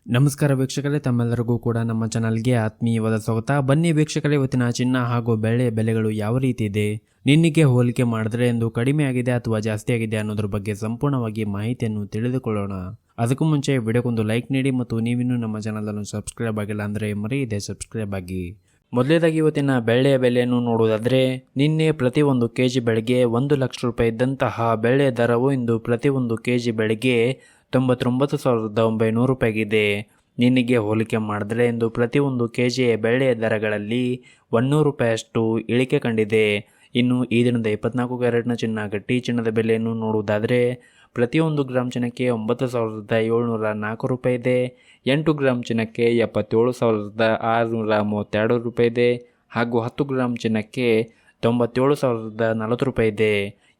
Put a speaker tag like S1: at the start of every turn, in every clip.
S1: ನಮಸ್ಕಾರ ವೀಕ್ಷಕರೇ, ತಮ್ಮೆಲ್ಲರಿಗೂ ಕೂಡ ನಮ್ಮ ಚಾನಲ್ಗೆ ಆತ್ಮೀಯವಾದ ಸ್ವಾಗತ. ಬನ್ನಿ ವೀಕ್ಷಕರೇ, ಇವತ್ತಿನ ಚಿನ್ನ ಹಾಗೂ ಬೆಳ್ಳಿಯ ಬೆಲೆಗಳು ಯಾವ ರೀತಿ ಇದೆ, ನಿನ್ನೆಗೆ ಹೋಲಿಕೆ ಮಾಡಿದ್ರೆ ಎಂದು ಕಡಿಮೆ ಆಗಿದೆ ಅಥವಾ ಜಾಸ್ತಿ ಆಗಿದೆ ಅನ್ನೋದ್ರ ಬಗ್ಗೆ ಸಂಪೂರ್ಣವಾಗಿ ಮಾಹಿತಿಯನ್ನು ತಿಳಿದುಕೊಳ್ಳೋಣ. ಅದಕ್ಕೂ ಮುಂಚೆ ವಿಡಿಯೋಗೊಂದು ಲೈಕ್ ನೀಡಿ ಮತ್ತು ನೀವಿನ್ನೂ ನಮ್ಮ ಚಾನಲನ್ನು ಸಬ್ಸ್ಕ್ರೈಬ್ ಆಗಿಲ್ಲ ಅಂದರೆ ಮರೆಯದೆ ಸಬ್ಸ್ಕ್ರೈಬ್ ಆಗಿ. ಮೊದಲೇದಾಗಿ ಇವತ್ತಿನ ಬೆಳ್ಳಿಯ ಬೆಲೆಯನ್ನು ನೋಡುವುದಾದರೆ, ನಿನ್ನೆ ಪ್ರತಿ ಒಂದು ಕೆಜಿ ಬೆಳೆಗೆ 1 ಲಕ್ಷ ರೂಪಾಯಿ ಇದ್ದಂತಹ ಬೆಳ್ಳಿಯ ದರವು ಇಂದು ಪ್ರತಿ ಒಂದು ಕೆಜಿ ಬೆಳೆಗೆ 99,900 ರೂಪಾಯಿಗಿದೆ. ನಿನ್ನೆಗೆ ಹೋಲಿಕೆ ಮಾಡಿದ್ರೆ ಇಂದು ಪ್ರತಿ ಒಂದು ಕೆಜಿಯ ಬೆಳ್ಳಿಯ ದರಗಳಲ್ಲಿ 100 ರೂಪಾಯಿಯಷ್ಟು ಇಳಿಕೆ ಕಂಡಿದೆ. ಇನ್ನು ಈ ದಿನದ 24 ಕ್ಯಾರೆಟ್ನ ಚಿನ್ನ ಗಟ್ಟಿ ಚಿನ್ನದ ಬೆಲೆಯನ್ನು ನೋಡುವುದಾದರೆ, ಪ್ರತಿಯೊಂದು ಗ್ರಾಮ್ ಚಿನ್ನಕ್ಕೆ 9,704 ರೂಪಾಯಿ ಇದೆ. 8 ಗ್ರಾಮ್ ಚಿನ್ನಕ್ಕೆ 77,632 ರೂಪಾಯಿ ಇದೆ. ಹಾಗೂ 10 ಗ್ರಾಮ್ ಚಿನ್ನಕ್ಕೆ 97,040 ರೂಪಾಯಿ ಇದೆ.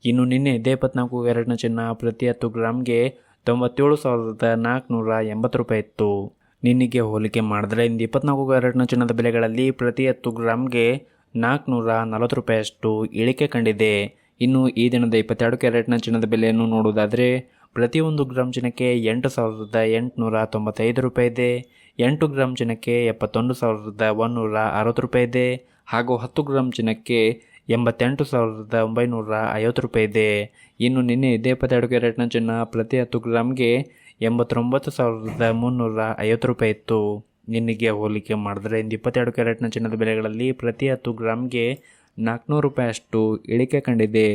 S1: ಇನ್ನು ನಿನ್ನೆ 24 ಕ್ಯಾರೆಟ್ನ ಚಿನ್ನ ಪ್ರತಿ 10 ಗ್ರಾಮ್ಗೆ 97,480 ರೂಪಾಯಿ ಇತ್ತು. ನಿನ್ನೆಗೆ ಹೋಲಿಕೆ ಮಾಡಿದ್ರೆ ಇಂದು 24 ಕ್ಯಾರೆಟ್ನ ಚಿನ್ನದ ಬೆಲೆಗಳಲ್ಲಿ ಪ್ರತಿ 10 ಗ್ರಾಮ್ಗೆ 440 ರೂಪಾಯಿಯಷ್ಟು ಇಳಿಕೆ ಕಂಡಿದೆ. ಇನ್ನು ಈ ದಿನದ 22 ಕ್ಯಾರೆಟ್ನ ಚಿನ್ನದ ಬೆಲೆಯನ್ನು ನೋಡುವುದಾದರೆ, ಪ್ರತಿಯೊಂದು ಗ್ರಾಮ್ ಚಿನ್ನಕ್ಕೆ 8,895 ರೂಪಾಯಿ ಇದೆ. 8 ಗ್ರಾಮ್ ಚಿನ್ನಕ್ಕೆ 71,160 ರೂಪಾಯಿ ಇದೆ. ಹಾಗೂ 10 ಗ್ರಾಮ್ ಚಿನ್ನಕ್ಕೆ 88,950 ರೂಪಾಯಿ ಇದೆ. ಇನ್ನು ನಿನ್ನೆ 22 ಕ್ಯಾರೆಟ್ನ ಚಿನ್ನ ಪ್ರತಿ 10 ಗ್ರಾಮ್ಗೆ 89,350 ರೂಪಾಯಿ ಇತ್ತು. ನಿನ್ನೆಗೆ ಹೋಲಿಕೆ ಮಾಡಿದ್ರೆ ಇಂದು 22 ಕ್ಯಾರೆಟ್ನ ಚಿನ್ನದ ಬೆಲೆಗಳಲ್ಲಿ ಪ್ರತಿ 10 ಗ್ರಾಮ್ಗೆ 400 ರೂಪಾಯಿಯಷ್ಟು ಇಳಿಕೆ ಕಂಡಿದೆ.